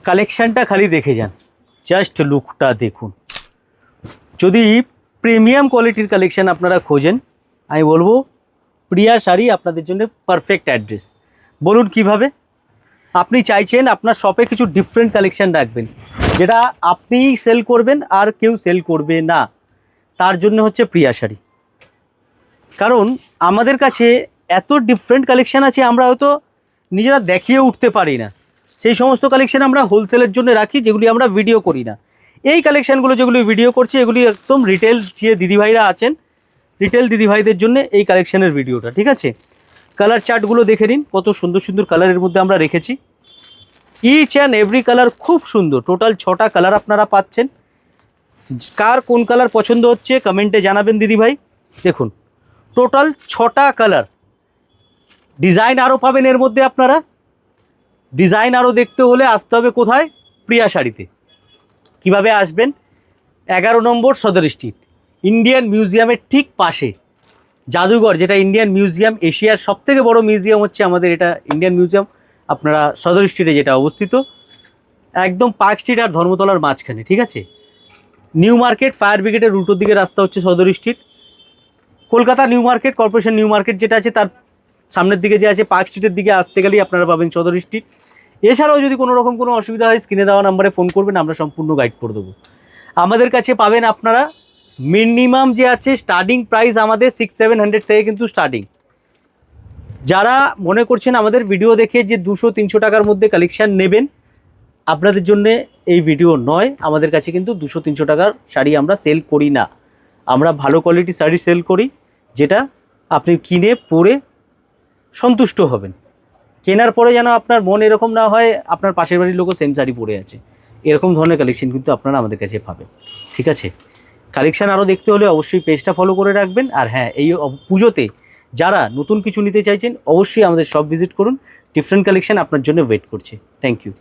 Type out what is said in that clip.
কালেকশানটা খালি দেখে যান, জাস্ট লুকটা দেখুন। যদি প্রিমিয়াম কোয়ালিটির কালেকশান আপনারা খোঁজেন, আমি বলবো প্রিয়া শাড়ি আপনাদের জন্য পারফেক্ট অ্যাড্রেস। বলুন কিভাবে? আপনি চাইছেন আপনার শপে কিছু ডিফারেন্ট কালেকশান রাখবেন, যেটা আপনিই সেল করবেন আর কেউ সেল করবে না, তার জন্য হচ্ছে প্রিয়া শাড়ি। কারণ আমাদের কাছে এত ডিফারেন্ট কালেকশান আছে, আমরা হয়তো নিজেরা দেখিয়ে উঠতে পারি না। সেই সমস্ত কালেকশান আমরা হোলসেলের জন্য রাখি, যেগুলি আমরা ভিডিও করি না। এই কালেকশানগুলো যেগুলি ভিডিও করছি, এগুলি একদম রিটেল যে দিদিভাইরা আছেন, রিটেল দিদিভাইদের জন্য এই কালেকশানের ভিডিওটা, ঠিক আছে? কালার চার্টগুলো দেখে নিন, কত সুন্দর সুন্দর কালারের মধ্যে আমরা রেখেছি। ইচ অ্যান্ড এভরি কালার খুব সুন্দর। টোটাল 6টা কালার আপনারা পাচ্ছেন। কার কোন কালার পছন্দ হচ্ছে কমেন্টে জানাবেন দিদিভাই। দেখুন টোটাল 6টা কালার। ডিজাইন আরও পাবেন এর মধ্যে আপনারা। ডিজাইন আরও দেখতে হলে আসতে হবে কোথায়? প্রিয়া শাড়িতে। কিভাবে আসবেন? 11 নম্বর সদর স্ট্রিট, ইন্ডিয়ান মিউজিয়ামের ঠিক পাশে জাদুঘর, যেটা ইন্ডিয়ান মিউজিয়াম, এশিয়ার সবথেকে বড় মিউজিয়াম হচ্ছে আমাদের এটা ইন্ডিয়ান মিউজিয়াম। আপনারা সদর স্ট্রিটে যেটা অবস্থিত, একদম পার্ক স্ট্রিট আর ধর্মতলার মাঝখানে, ঠিক আছে? নিউ মার্কেট ফায়ার ব্রিগেডের উল্টোর দিকে রাস্তা হচ্ছে সদর street. Kolkata new market, corporation new market যেটা আছে, তার সামনের দিকে যে আছে পার্ক স্ট্রিটের দিকে আসতে গেলেই আপনারা পাবেন সদর স্ট্রিট। এছাড়াও যদি কোনো রকম কোনো অসুবিধা হয়, স্ক্রিনে দেওয়া নাম্বারে ফোন করবেন, আমরা সম্পূর্ণ গাইড করে দেবো। আমাদের কাছে পাবেন আপনারা মিনিমাম যে আছে স্টার্টিং প্রাইস আমাদের 600-700 থেকে কিন্তু স্টার্টিং। যারা মনে করছেন আমাদের ভিডিও দেখে যে 200-300 টাকার মধ্যে কালেকশান নেবেন, আপনাদের জন্য এই ভিডিও নয়। আমাদের কাছে কিন্তু 200-300 টাকার শাড়ি আমরা সেল করি না। আমরা ভালো কোয়ালিটির শাড়ি সেল করি, যেটা আপনি কিনে পরে সন্তুষ্ট হবেন। কেনার পরে যেন আপনার মন এরকম না হয় আপনার পাশের বাড়ির লোকও সেম শাড়ি পরে আছে। এরকম ধরনের কালেকশন কিন্তু আপনারা আমাদের কাছে পাবেন, ঠিক আছে? কালেকশান আরও দেখতে হলে অবশ্যই পেজটা ফলো করে রাখবেন। আর হ্যাঁ, এই পুজোতে যারা নতুন কিছু নিতে চাইছেন, অবশ্যই আমাদের শপ ভিজিট করুন। ডিফারেন্ট কালেকশান আপনার জন্য ওয়েট করছে। Thank you.